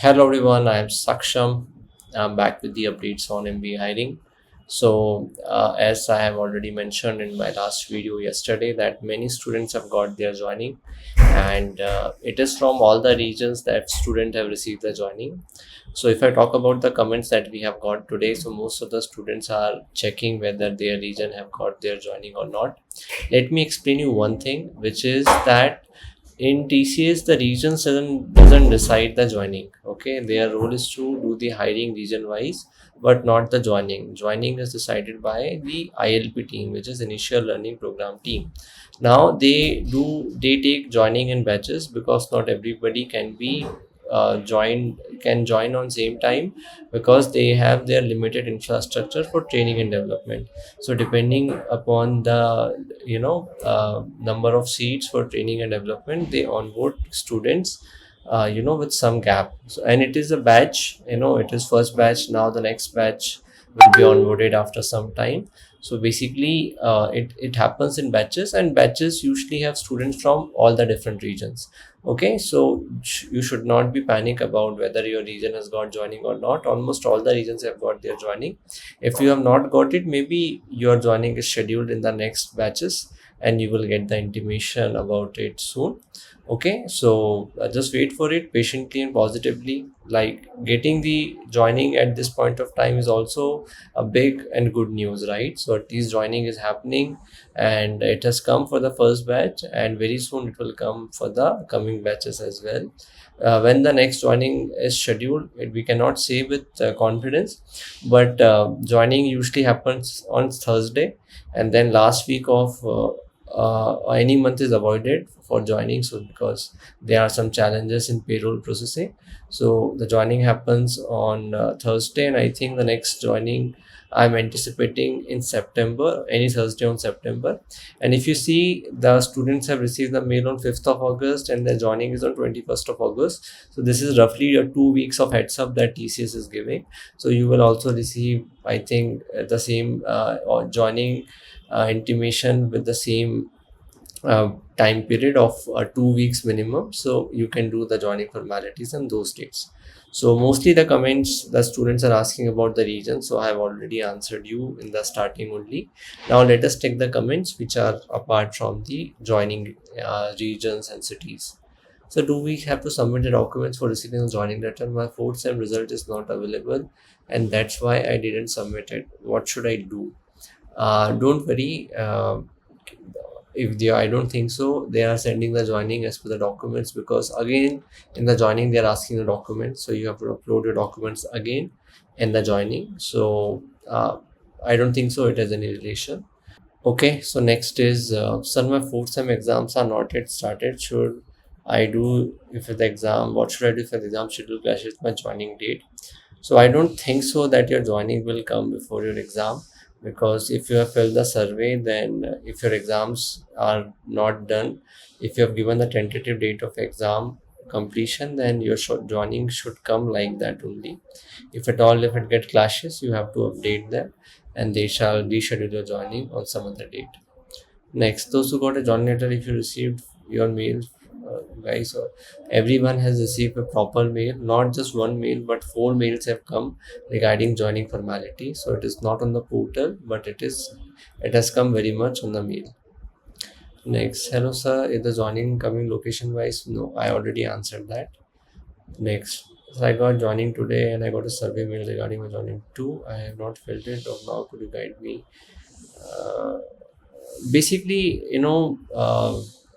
Hello everyone, I am Saksham. I'm back with the updates on MBA hiring. As I have already mentioned in my last video yesterday, that many students have got their joining, and it is from all the regions that students have received the joining. So, if I talk about the comments that we have got today, so most of the students are checking whether their region have got their joining or not. Let me explain you one thing, which is that in TCS, the regions doesn't decide the joining. Okay, their role is to do the hiring region wise, but not the joining. Joining is decided by the ILP team, which is Initial Learning Program team. Now they take joining in batches because not everybody can join on same time because they have their limited infrastructure for training and development. So depending upon the number of seats for training and development, they onboard students with some gap. So, and it is a batch, it is first batch. Now the next batch will be onboarded after some time. So basically it happens in batches, and batches usually have students from all the different regions. Okay, so you should not be panic about whether your region has got joining or not. Almost all the regions have got their joining. If you have not got it, maybe your joining is scheduled in the next batches and you will get the intimation about it soon. Okay, so just wait for it patiently and positively. Like, getting the joining at this point of time is also a big and good news, right? So at least joining is happening, and it has come for the first batch, and very soon it will come for the coming batches as well. When the next joining is scheduled, we cannot say with confidence, but joining usually happens on Thursday, and then last week of any month is avoided for joining. So because there are some challenges in payroll processing, so the joining happens on Thursday, and I think the next joining I'm anticipating in September, any Thursday on September. And if you see, the students have received the mail on 5th of August and the joining is on 21st of August. So this is roughly a 2 weeks of heads up that TCS is giving. So you will also receive, I think, the same or joining intimation with the same time period of 2 weeks minimum. So you can do the joining formalities on those dates. So mostly the comments the students are asking about the region, so I have already answered you in the starting only. Now let us take the comments which are apart from the joining regions and cities. So do we have to submit the documents for receiving a joining letter? My fourth sem result is not available, and that's why I didn't submit it. What should I do? Don't worry. If they, I don't think so, they are sending the joining as per the documents, because again in the joining they are asking the documents, so you have to upload your documents again in the joining. So I don't think so it has any relation. Okay, so next is sir, my fourth sem exams are not yet started. Should I do if the exam, what should I do if the exam schedule clashes with my joining date? So I don't think so that your joining will come before your exam, because if you have filled the survey, then if your exams are not done, if you have given the tentative date of exam completion, then your joining should come like that only. If at all, if it get clashes, you have to update them, and they shall reschedule your joining on some other date. Next, those who got a joining letter, if you received your mail, guys, everyone has received a proper mail, not just one mail, but four mails have come regarding joining formality. So it is not on the portal, but it has come very much on the mail. Next, hello sir, is the joining coming location wise? No, I already answered that. Next, so I got joining today and I got a survey mail regarding my joining too. I have not filled it. Or now could you guide me? Uh, Basically,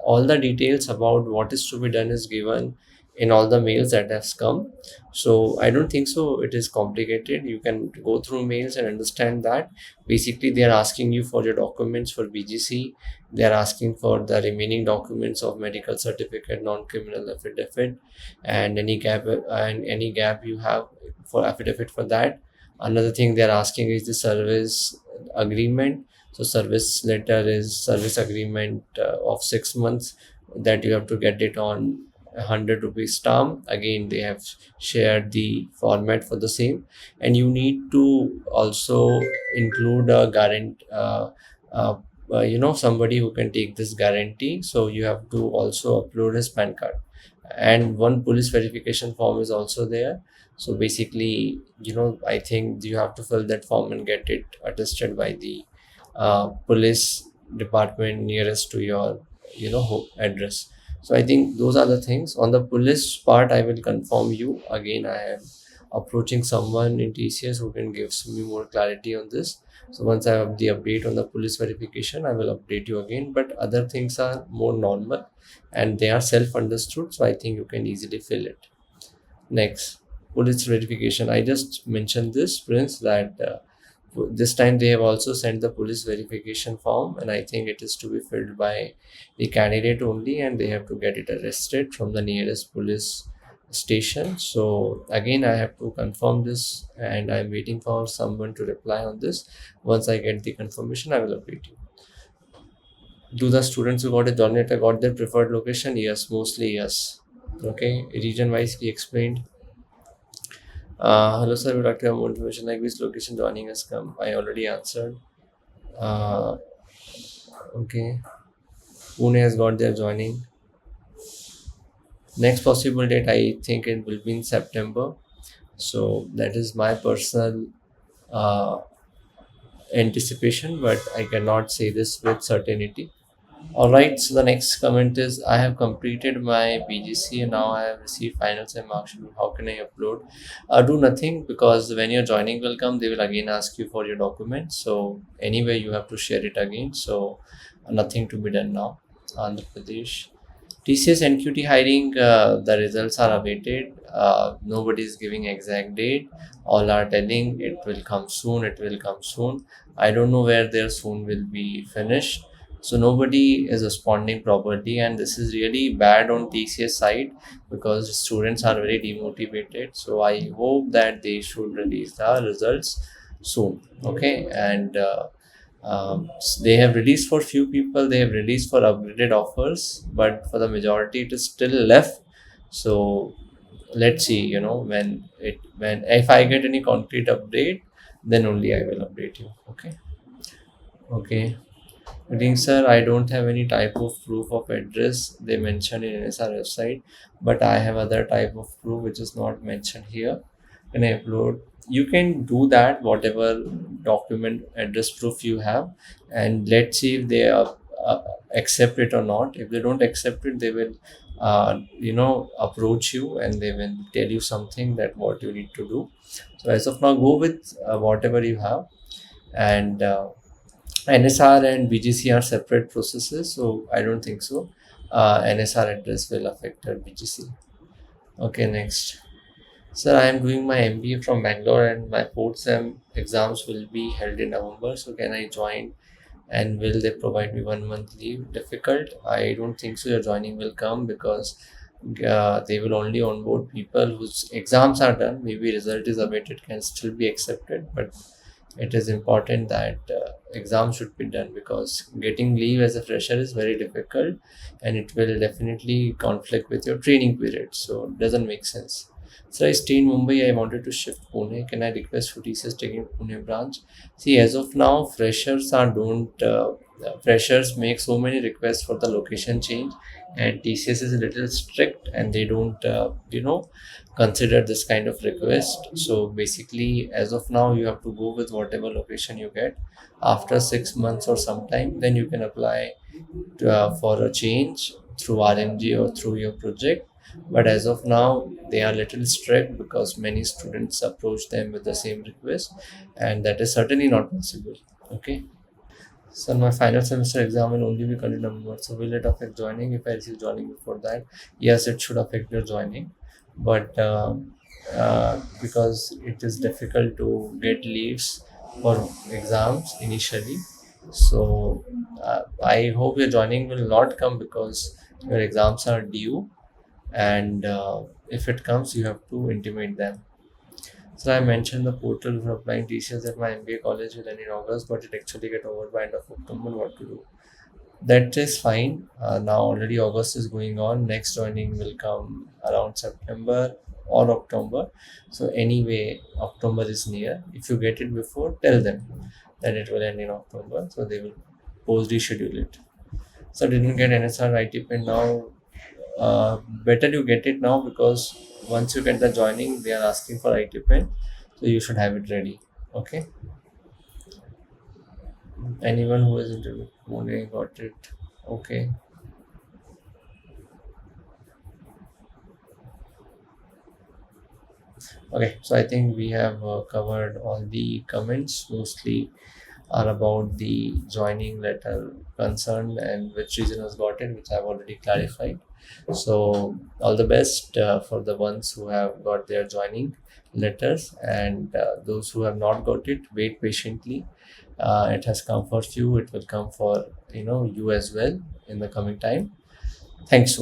all the details about what is to be done is given in all the mails that has come. So I don't think so it is complicated. You can go through mails and understand that basically they are asking you for your documents for BGC. They are asking for the remaining documents of medical certificate, non-criminal affidavit, and any gap you have for affidavit for that. Another thing they are asking is the service agreement. So service letter is service agreement of 6 months, that you have to get it on 100 rupees stamp. Again, they have shared the format for the same, and you need to also include a somebody who can take this guarantee. So you have to also upload his PAN card, and one police verification form is also there. So basically, I think you have to fill that form and get it attested by the police department nearest to your address. So I think those are the things. On the police part, I will confirm you again. I am approaching someone in TCS who can give me more clarity on this. So once I have the update on the police verification, I will update you again. But other things are more normal and they are self understood. So I think you can easily fill it. Next, police verification. I just mentioned this, Prince, that this time they have also sent the police verification form, and I think it is to be filled by the candidate only, and they have to get it arrested from the nearest police station. So again, I have to confirm this, and I'm waiting for someone to reply on this. Once I get the confirmation, I will update you. Do the students who got a job letter got their preferred location? Yes, mostly yes. Okay, region wise we explained. Hello sir, would like to have more information like which location joining has come. I already answered. Uh, okay, Pune has got their joining. Next possible date, I think it will be in September. So that is my personal uh, anticipation, but I cannot say this with certainty. All right, so the next comment is I have completed my BGC and now I have received finals and marks. How can I upload? Do nothing, because when your joining will come, they will again ask you for your documents. So anyway, you have to share it again. So nothing to be done now. Andhra Pradesh. TCS NQT hiring, the results are awaited. Nobody is giving exact date. All are telling it will come soon. It will come soon. I don't know where their soon will be finished. So nobody is responding properly, and this is really bad on TCS side because students are very demotivated. So I hope that they should release the results soon. Okay, and they have released for few people, they have released for upgraded offers, but for the majority it is still left. So let's see, when if I get any concrete update, then only I will update you. Okay. Greeting, sir. I don't have any type of proof of address they mentioned in NSR website, but I have other type of proof which is not mentioned here. Can I upload? You can do that, whatever document address proof you have, and let's see if they accept it or not. If they don't accept it, they will, approach you and they will tell you something that what you need to do. So as of now, go with whatever you have, and NSR and BGC are separate processes, so I don't think so. NSR address will affect your BGC. Okay, next. Sir, I am doing my MBA from Bangalore and my fourth sem exams will be held in November. So can I join and will they provide me 1 month leave? Difficult. I don't think so. Your joining will come because they will only onboard people whose exams are done. Maybe result is awaited, can still be accepted, but it is important that exam should be done because getting leave as a fresher is very difficult and it will definitely conflict with your training period, so it doesn't make sense. So I stay in Mumbai, I wanted to shift Pune. Can I request for TCS taking Pune branch? See, as of now, freshers make so many requests for the location change, and TCS is a little strict and they don't consider this kind of request. So basically, as of now, you have to go with whatever location you get. After 6 months or sometime, then you can apply for a change through RMG or through your project. But as of now, they are little strict because many students approach them with the same request, and that is certainly not possible. Okay. So my final semester exam will only be conducted in November. So will it affect joining if I receive joining before that? Yes, it should affect your joining, but because it is difficult to get leaves for exams initially, so I hope your joining will not come because your exams are due, and if it comes, you have to intimate them. So I mentioned the portal for applying TCS at my MBA college will end in August, but it actually get over by end of October. What to do? That is fine. Now already August is going on. Next joining will come around September or October. So anyway, October is near. If you get it before, tell them that it will end in October. So they will post reschedule it. So didn't get NSR IT pin now. Better you get it now, because once you get the joining, they are asking for IT pin, so you should have it ready. Okay. Anyone who is interviewed, Pune got it. Okay. Okay. So I think we have covered all the comments. Mostly are about the joining letter concern and which region has got it, which I've already clarified. So, all the best for the ones who have got their joining letters, and those who have not got it, wait patiently. It has come for few, it will come for you as well in the coming time. Thanks.